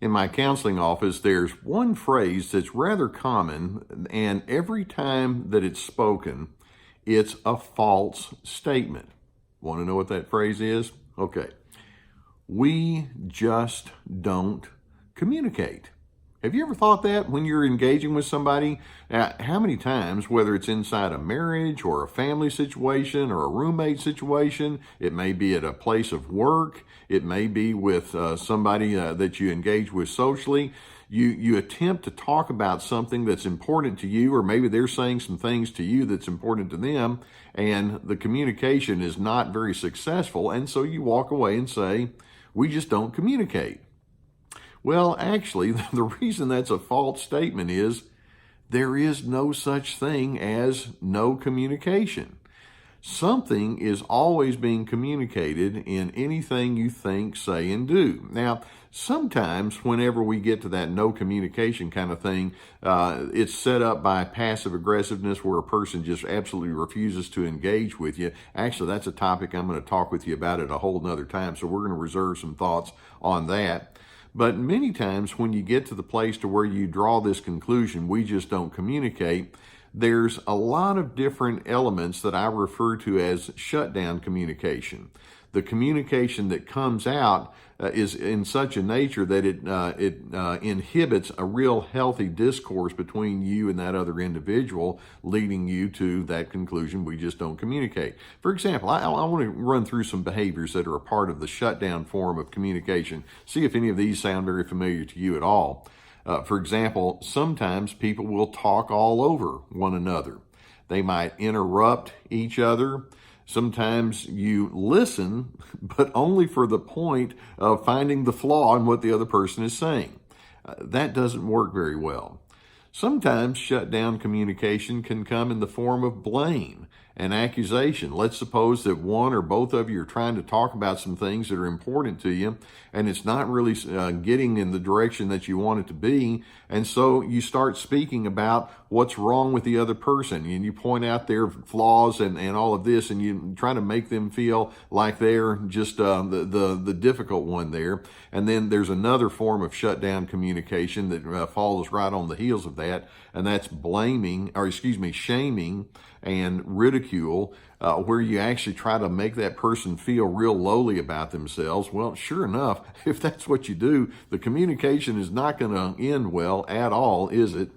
in my counseling office, there's one phrase that's rather common, and every time that it's spoken, it's a false statement. Want to know what that phrase is? Okay. We just don't communicate. Have you ever thought that when you're engaging with somebody? How many times, whether it's inside a marriage or a family situation or a roommate situation, it may be at a place of work, it may be with somebody that you engage with socially, you attempt to talk about something that's important to you, or maybe they're saying some things to you that's important to them, and the communication is not very successful, and so you walk away and say, we just don't communicate. Well, actually, the reason that's a false statement is there is no such thing as no communication. Something is always being communicated in anything you think, say, and do. Now, sometimes whenever we get to that no communication kind of thing, it's set up by passive aggressiveness where a person just absolutely refuses to engage with you. Actually, that's a topic I'm going to talk with you about at a whole nother time, so we're going to reserve some thoughts on that. But many times when you get to the place to where you draw this conclusion, we just don't communicate, there's a lot of different elements that I refer to as shutdown communication. The communication that comes out is in such a nature that it inhibits a real healthy discourse between you and that other individual, leading you to that conclusion, we just don't communicate. For example, I want to run through some behaviors that are a part of the shutdown form of communication. See if any of these sound very familiar to you at all. For example, sometimes people will talk all over one another. They might interrupt each other. Sometimes you listen, but only for the point of finding the flaw in what the other person is saying. That doesn't work very well. Sometimes shutdown communication can come in the form of blame and accusation. Let's suppose that one or both of you are trying to talk about some things that are important to you, and it's not really getting in the direction that you want it to be, and so you start speaking about what's wrong with the other person, and you point out their flaws and all of this, and you try to make them feel like they're just the difficult one there. And then there's another form of shutdown communication that follows right on the heels of that, and that's shaming and ridicule, where you actually try to make that person feel real lowly about themselves. Well, sure enough, if that's what you do, the communication is not going to end well at all, is it?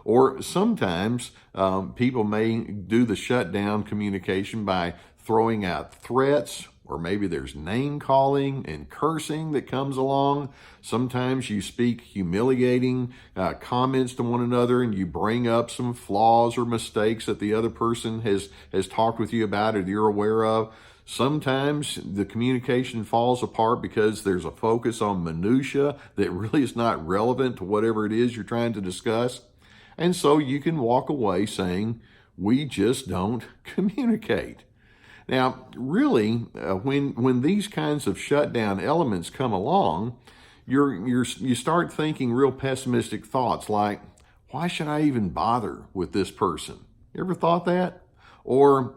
Or sometimes people may do the shutdown communication by throwing out threats, or maybe there's name calling and cursing that comes along. Sometimes you speak humiliating comments to one another, and you bring up some flaws or mistakes that the other person has talked with you about or you're aware of. Sometimes the communication falls apart because there's a focus on minutia that really is not relevant to whatever it is you're trying to discuss. And so you can walk away saying, we just don't communicate. Now, really, when these kinds of shutdown elements come along, you start thinking real pessimistic thoughts like, why should I even bother with this person? You ever thought that? Or,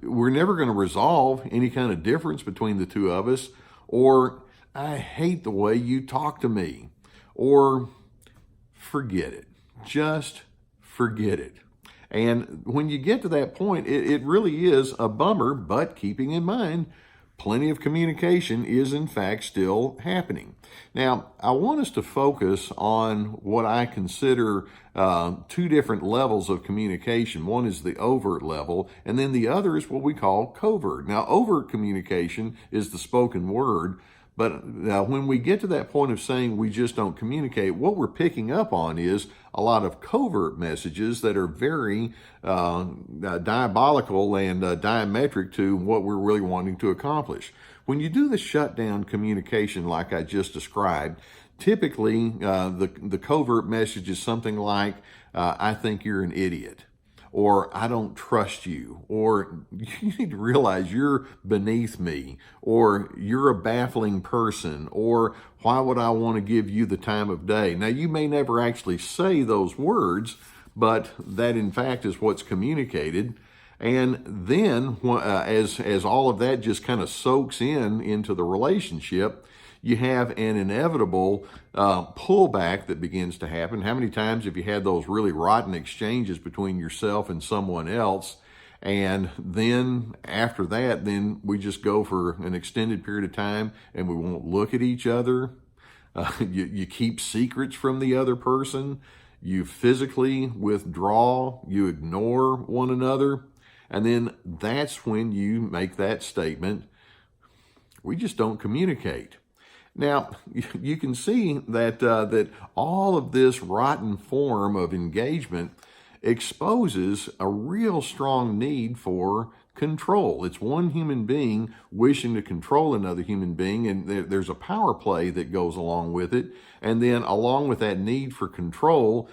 we're never going to resolve any kind of difference between the two of us. Or, I hate the way you talk to me. Or, forget it. Just forget it. And when you get to that point, it really is a bummer, but keeping in mind, plenty of communication is in fact still happening. Now, I want us to focus on what I consider two different levels of communication. One is the overt level, and then the other is what we call covert. Now, overt communication is the spoken word, but when we get to that point of saying we just don't communicate, what we're picking up on is a lot of covert messages that are very diabolical and diametric to what we're really wanting to accomplish. When you do the shutdown communication like I just described, typically the covert message is something like, I think you're an idiot. Or I don't trust you, or you need to realize you're beneath me, or you're a baffling person, or why would I want to give you the time of day? Now, you may never actually say those words, but that in fact is what's communicated. And then as all of that just kind of soaks into the relationship, you have an inevitable pullback that begins to happen. How many times have you had those really rotten exchanges between yourself and someone else? And then after that, then we just go for an extended period of time and we won't look at each other. You keep secrets from the other person. You physically withdraw. You ignore one another. And then that's when you make that statement, we just don't communicate. Now, you can see that that all of this rotten form of engagement exposes a real strong need for control. It's one human being wishing to control another human being, and there's a power play that goes along with it. And then along with that need for control,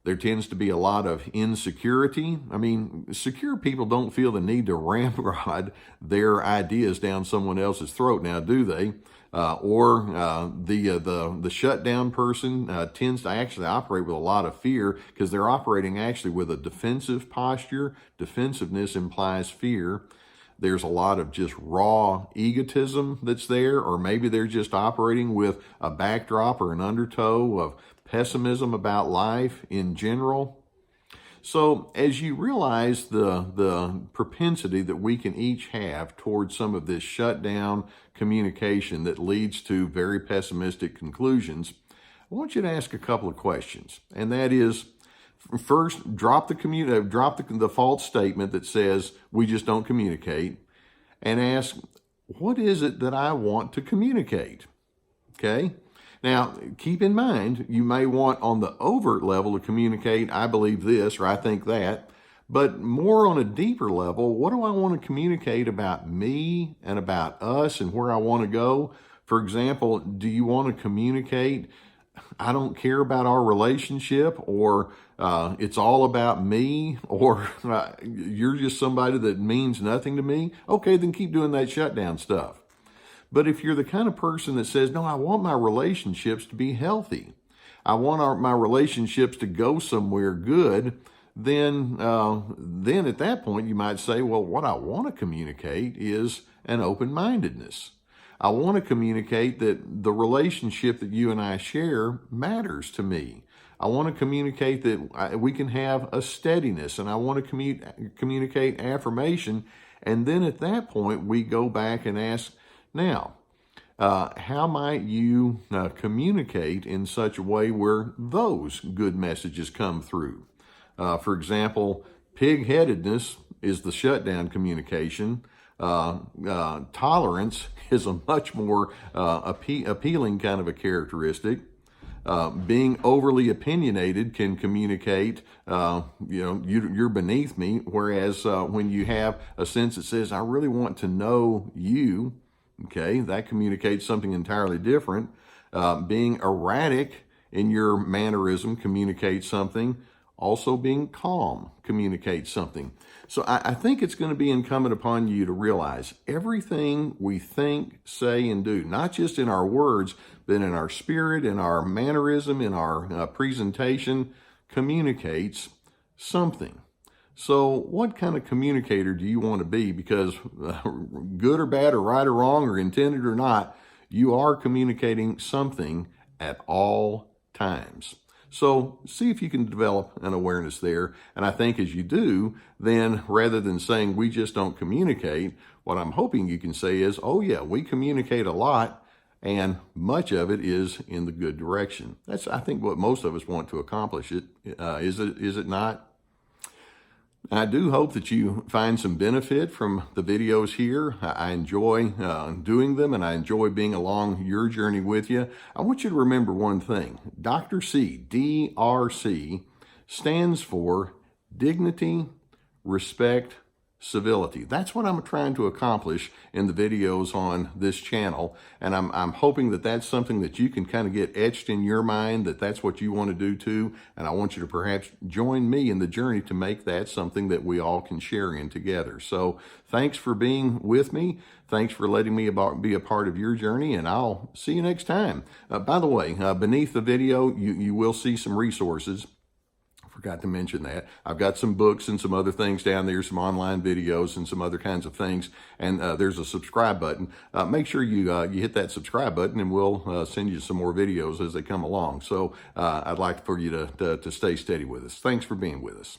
there tends to be a lot of insecurity. I mean, secure people don't feel the need to ramrod their ideas down someone else's throat now, do they? The shutdown person tends to actually operate with a lot of fear because they're operating actually with a defensive posture. Defensiveness implies fear. There's a lot of just raw egotism that's there, or maybe they're just operating with a backdrop or an undertow of pessimism about life in general. So as you realize the propensity that we can each have towards some of this shutdown communication that leads to very pessimistic conclusions, I want you to ask a couple of questions. And that is, first, drop the false statement that says we just don't communicate, and ask, what is it that I want to communicate? Okay? Now, keep in mind, you may want on the overt level to communicate, I believe this, or I think that, but more on a deeper level, what do I want to communicate about me and about us and where I want to go? For example, do you want to communicate, I don't care about our relationship, or it's all about me, or you're just somebody that means nothing to me? Okay, then keep doing that shutdown stuff. But if you're the kind of person that says, no, I want my relationships to be healthy, I want my relationships to go somewhere good, then at that point you might say, well, what I want to communicate is an open-mindedness. I want to communicate that the relationship that you and I share matters to me. I want to communicate that we can have a steadiness, and I want to communicate affirmation. And then at that point, we go back and ask, now, how might you communicate in such a way where those good messages come through? For example, pig-headedness is the shutdown communication. Tolerance is a much more appealing kind of a characteristic. Being overly opinionated can communicate, you're beneath me. Whereas when you have a sense that says, I really want to know you, okay, that communicates something entirely different. Being erratic in your mannerism communicates something. Also being calm communicates something. So I think it's going to be incumbent upon you to realize everything we think, say, and do, not just in our words, but in our spirit, in our mannerism, in our presentation, communicates something. So what kind of communicator do you want to be? Because good or bad or right or wrong or intended or not, you are communicating something at all times. So see if you can develop an awareness there. And I think as you do, then rather than saying we just don't communicate, what I'm hoping you can say is, oh yeah, we communicate a lot, and much of it is in the good direction. That's, I think, what most of us want to accomplish. Is it not? I do hope that you find some benefit from the videos here. I enjoy doing them, and I enjoy being along your journey with you. I want you to remember one thing. Dr. C, DRC, stands for dignity, respect, civility. That's what I'm trying to accomplish in the videos on this channel, and I'm hoping that that's something that you can kind of get etched in your mind, that that's what you want to do too, and I want you to perhaps join me in the journey to make that something that we all can share in together. So thanks for being with me. Thanks for letting me be a part of your journey, and I'll see you next time. By the way, beneath the video, you will see some resources for forgot to mention that. I've got some books and some other things down there, some online videos and some other kinds of things. And there's a subscribe button. Make sure you hit that subscribe button, and we'll send you some more videos as they come along. So I'd like for you to stay steady with us. Thanks for being with us.